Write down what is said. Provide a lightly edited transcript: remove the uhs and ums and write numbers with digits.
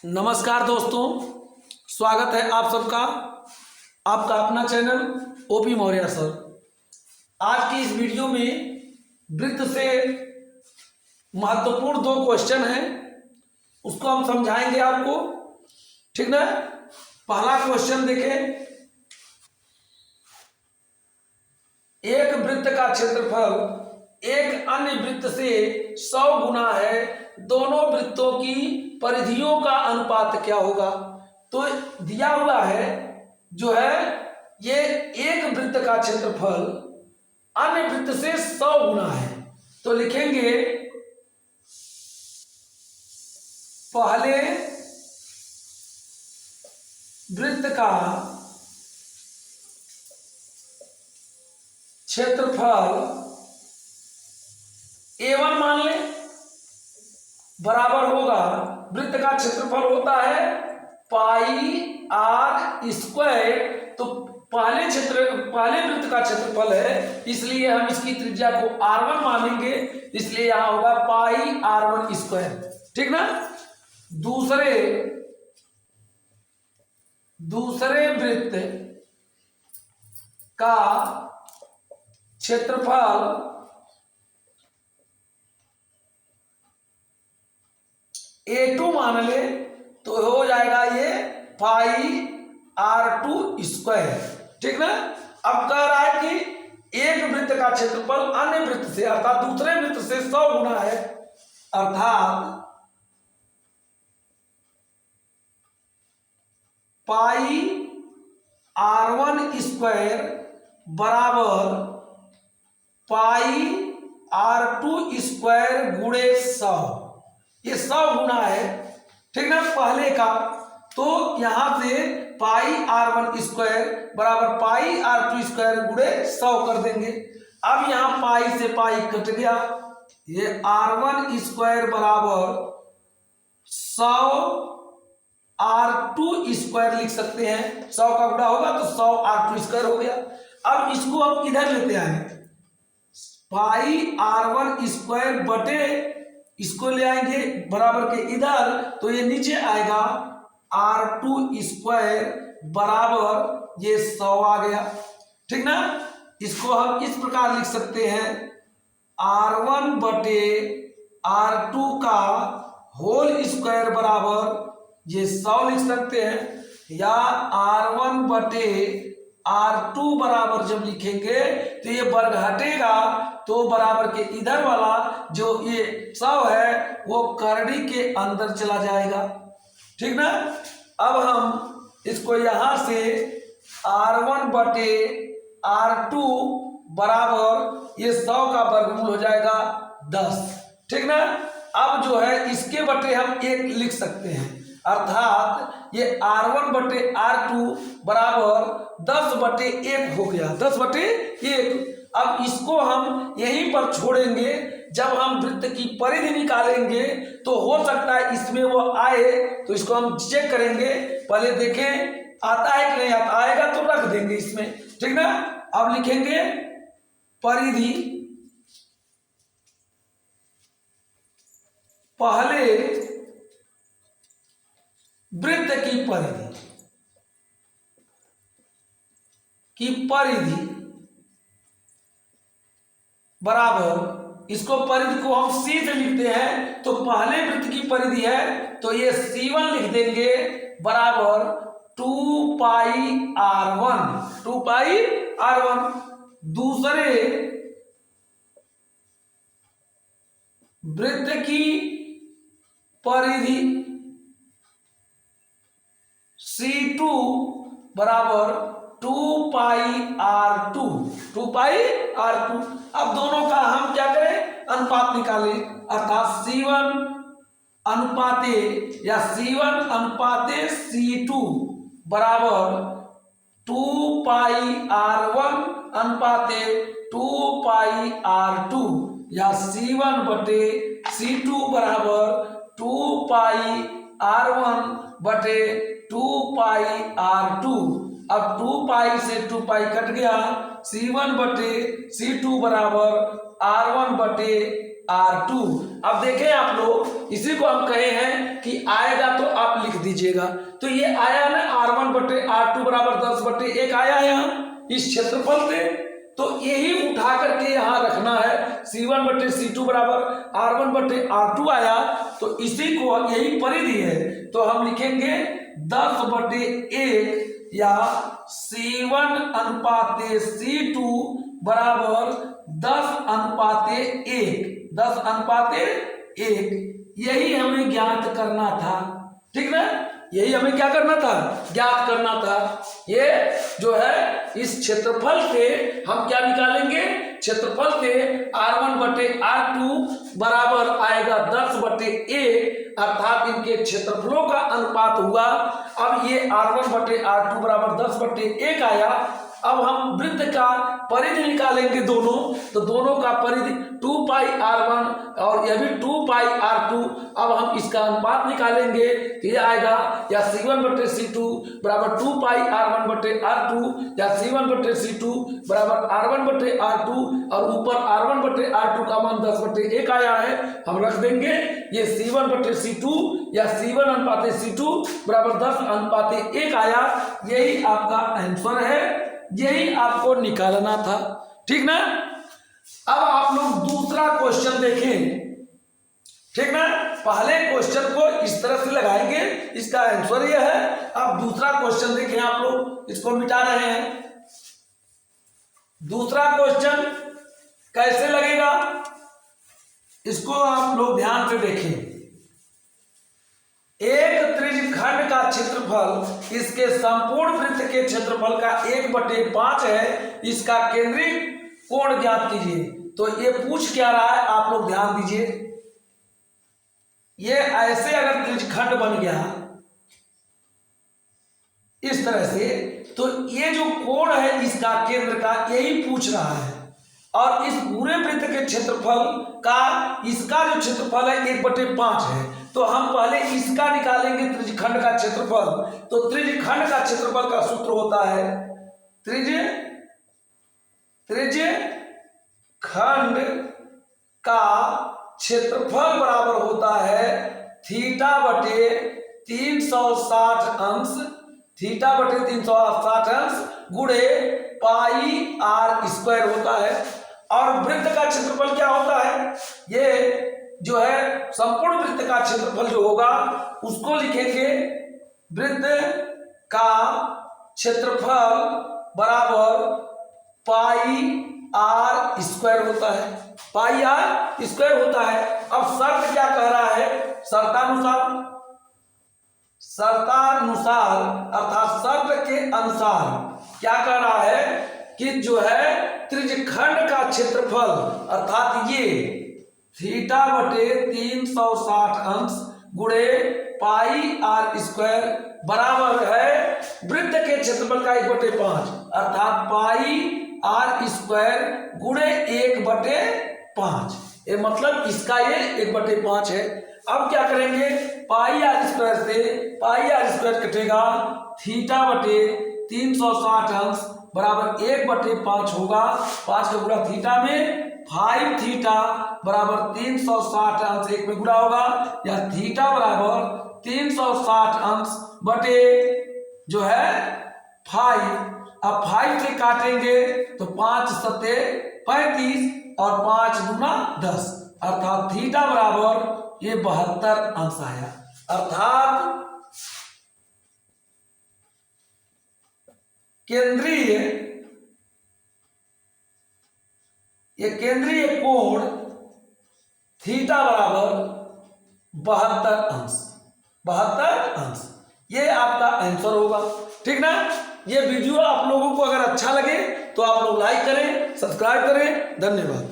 नमस्कार दोस्तों, स्वागत है आप सबका आपका अपना चैनल ओपी मौर्य सर। आज की इस वीडियो में वृत्त से महत्वपूर्ण दो क्वेश्चन हैं, उसको हम समझाएंगे आपको। ठीक ना। पहला क्वेश्चन देखें, एक वृत्त का क्षेत्रफल एक अन्य वृत्त से 100 गुना है, दोनों वृत्तों की परिधियों का अनुपात क्या होगा। तो दिया हुआ है जो है ये एक वृत्त का क्षेत्रफल अन्य वृत्त से 100 गुना है। तो लिखेंगे पहले वृत्त का क्षेत्रफल A1 मान ले बराबर होगा, वृत्त का क्षेत्रफल होता है पाई आर स्क्वायर। तो पहले वृत्त का क्षेत्रफल है, इसलिए हम इसकी त्रिज्या को R1 मानेंगे, इसलिए यहां होगा पाई R1 स्क्वायर। ठीक ना। दूसरे वृत्त का क्षेत्रफल A2 मान ले तो हो जाएगा ये पाई R2 स्क्वायर। ठीक ना। अब कह रहा है कि एक वृत्त का क्षेत्रफल अन्य वृत्त से अर्थात दूसरे वृत्त से 100 गुना है, अर्थात पाई R1 स्क्वायर बराबर पाई R2 स्क्वायर गुणे 100। ये 100 गुना है। ठीक ना पहले का। तो यहां से पाई R1 स्क्वायर बराबर पाई R2 स्क्वायर गुणे 100 कर देंगे। अब यहां पाई से पाई कट गया, ये R1 स्क्वायर बराबर 100 R2 स्क्वायर लिख सकते हैं। 100 का गुणा होगा तो 100 R2 स्क्वायर हो गया। अब इसको हम इधर लेते आए, पाई R1 स्क्वायर बटे इसको ले आएंगे बराबर के इधर, तो ये नीचे आएगा R2 स्क्वायर बराबर ये 100 आ गया। ठीक ना। इसको हम इस प्रकार लिख सकते हैं, R1 बटे R2 का होल स्क्वायर बराबर ये 100 लिख सकते हैं, या R1 बटे R2 बराबर जब लिखेंगे तो ये वर्ग हटेगा तो बराबर के इधर वाला जो ये 100 है वो करड़ी के अंदर चला जाएगा। ठीक ना। अब हम इसको यहां से R1 बटे R2 बराबर ये 100 का वर्गमूल हो जाएगा 10। ठीक ना। अब जो है इसके बटे हम 1 लिख सकते हैं, अर्थात ये R1 बटे R2 बराबर 10 बटे 1 हो गया, 10 बटे 1। अब इसको हम यहीं पर छोड़ेंगे, जब हम वृत्त की परिधि निकालेंगे तो हो सकता है इसमें वो आए, तो इसको हम चेक करेंगे, पहले देखें आता है कि नहीं आता। आएगा तो रख देंगे इसमें। ठीक ना। अब लिखेंगे परिधि, पहले वृत्त की परिधि बराबर, इसको परिधि को हम C से लिखते हैं, तो पहले वृत्त की परिधि है तो ये C1 लिख देंगे बराबर 2 पाई R1। दूसरे वृत्त की परिधि C2 बराबर 2 पाई R2। अब दोनों का हम क्या करें, अनुपात निकालें, अर्थात C1 अनुपाते या C1 अनुपाते C2 बराबर 2 पाई R1 अनुपाते 2 पाई R2, या C1 बटे C2 बराबर 2 पाई R1 बटे 2 पाई R2। अब 2 पाई से 2 पाई कट गया, C1 बटे C2 बराबर R1 बटे R2। अब देखें आप लोग इसी को हम कहे हैं कि आएगा तो आप लिख दीजिएगा। तो ये आया ना R1/R2 बराबर 10/1 आया यहाँ इस क्षेत्रफल पे, तो यही उठा करके यहाँ रखना है। C1/C2 बराबर R1/R2 आया, तो इसी को यही परिधि है, तो हम लिखेंगे 10/1 या C1/C2 बराबर 10/1, 10/1, यही हमें ज्ञात करना था। ठीक ना, यही हमें क्या करना था, ज्ञात करना था। ये जो है इस क्षेत्रफल से हम क्या निकालेंगे, क्षेत्रफल से R1/R2 बराबर आएगा 10/1, अर्थात इनके क्षेत्रफलों का अनुपात हुआ। अब ये R1/R2 बराबर 10/1 आया। अब हम वृत्त का परिधि निकालेंगे दोनों, तो दोनों का परिधि 2πr1 और यह भी 2πr2। अब हम इसका अनुपात निकालेंगे तो ये आएगा या C1/C2 बराबर 2πr1/r2 या C1/C2 बराबर R1/R2, और ऊपर R1/R2 का मान 10/1 आया है, हम रख देंगे ये C1/C2 या C1/C2 बराबर 10/1 आया। यही आपका आंसर है, यही आपको निकालना था। ठीक ना, अब आप लोग दूसरा क्वेश्चन देखें। ठीक ना, पहले क्वेश्चन को इस तरह से लगाएंगे, इसका आंसर यह है। अब दूसरा क्वेश्चन देखें, आप लोग इसको मिटा रहे हैं। दूसरा क्वेश्चन कैसे लगेगा, इसको आप लोग ध्यान से देखें। एक त्रिज्यखंड का क्षेत्रफल इसके संपूर्ण वृत्त के क्षेत्रफल का 1/5 है, इसका केंद्रीय कोण ज्ञात कीजिए। तो ये पूछ क्या रहा है, आप लोग ध्यान दीजिए। ये ऐसे अगर त्रिज्यखंड बन गया इस तरह से, तो ये जो कोण है इसका केंद्र का यही पूछ रहा है, और इस पूरे वृत्त के क्षेत्रफल का इसका जो क्षेत्रफल है 1/5 है। तो हम पहले इसका निकालेंगे त्रिज्यखंड का क्षेत्रफल। तो त्रिज्यखंड का क्षेत्रफल का सूत्र होता है त्रिज्यखंड का क्षेत्रफल बराबर होता है θ/360 गुणे πr² होता है। और वृत्त का क्षेत्रफल क्या होता है, ये जो है संपूर्ण वृत्त का क्षेत्रफल जो होगा उसको लिखेंगे वृत्त का क्षेत्रफल बराबर πr² होता है, πr² होता है। अब शर्त क्या कह रहा है, शर्तानुसार अर्थात शर्त के अनुसार क्या कह रहा है कि जो है त्रिज्यखंड का क्षेत्रफल अर्थात ये θ/360 गुणे πr² बराबर है वृत्त के क्षेत्रफल का 1/5, अर्थात πr² गुणे 1/5। ये मतलब इसका ये 1/5 है। अब क्या करेंगे, πr² से πr² कटेगा, θ/360 बराबर 1/5 होगा। 5 का गुणा थीटा में 5θ बराबर 360 1 में गुणा होगा, या थीटा बराबर 360 बटे जो है 5। अब 5 से काटेंगे तो 5 सत्ते 35 और 5 दूना 10, अर्थात थीटा बराबर ये 72 आया। अर्थात केंद्रीय कोण थीटा बराबर 72 ये आपका आंसर होगा। ठीक ना, ये वीडियो आप लोगों को अगर अच्छा लगे तो आप लोग लाइक करें, सब्सक्राइब करें। धन्यवाद।